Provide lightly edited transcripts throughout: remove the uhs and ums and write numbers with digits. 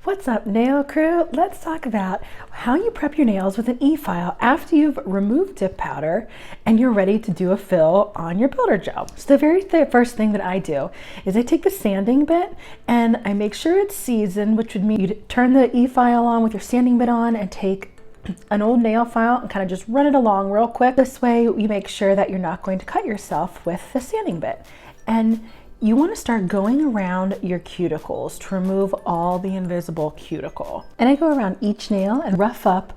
What's up, nail crew? Let's talk about how you prep your nails with an e-file after you've removed dip powder and you're ready to do a fill on your builder gel. So the very first thing that I do is I take the sanding bit and I make sure it's seasoned, which would mean you'd turn the e-file on with your sanding bit on and take an old nail file and kind of just run it along real quick. This way you make sure that you're not going to cut yourself with the sanding bit. And you want to start going around your cuticles to remove all the invisible cuticle. And I go around each nail and rough up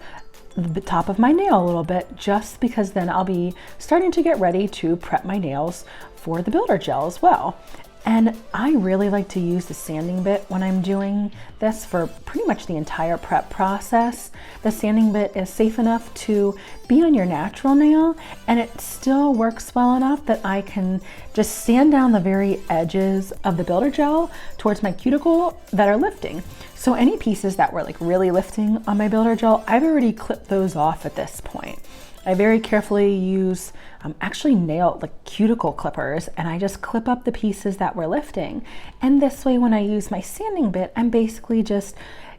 the top of my nail a little bit, just because then I'll be starting to get ready to prep my nails for the builder gel as well. And I really like to use the sanding bit when I'm doing this for pretty much the entire prep process. The sanding bit is safe enough to be on your natural nail, and it still works well enough that I can just sand down the very edges of the builder gel towards my cuticle that are lifting. So any pieces that were like really lifting on my builder gel, I've already clipped those off at this point. I very carefully use actually nail like cuticle clippers, and I just clip up the pieces that were lifting. And this way, when I use my sanding bit, I'm basically just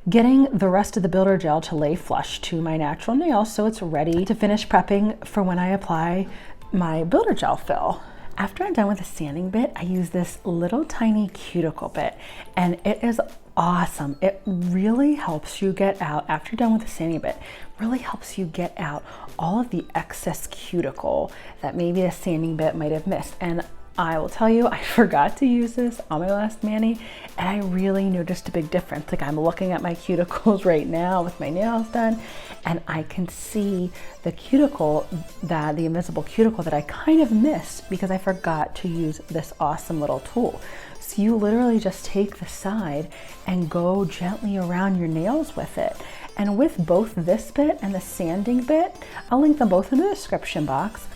getting the rest of the builder gel to lay flush to my natural nail, so it's ready to finish prepping for when I apply my builder gel fill. After I'm done with the sanding bit, I use this little tiny cuticle bit, and it is awesome. It really helps you get out, after you're done with the sanding bit, really helps you get out all of the excess cuticle that maybe the sanding bit might have missed. And I will tell you, I forgot to use this on my last mani, and I really noticed a big difference. Like, I'm looking at my cuticles right now with my nails done, and I can see the cuticle, the invisible cuticle that I kind of missed because I forgot to use this awesome little tool. So you literally just take the side and go gently around your nails with it. And with both this bit and the sanding bit, I'll link them both in the description box.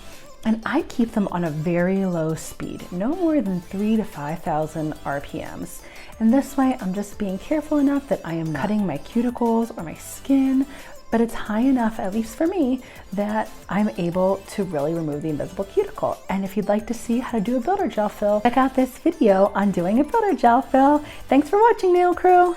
And I keep them on a very low speed, no more than 3,000 to 5,000 RPMs. And this way, I'm just being careful enough that I am not cutting my cuticles or my skin, but it's high enough, at least for me, that I'm able to really remove the invisible cuticle. And if you'd like to see how to do a builder gel fill, check out this video on doing a builder gel fill. Thanks for watching, nail crew.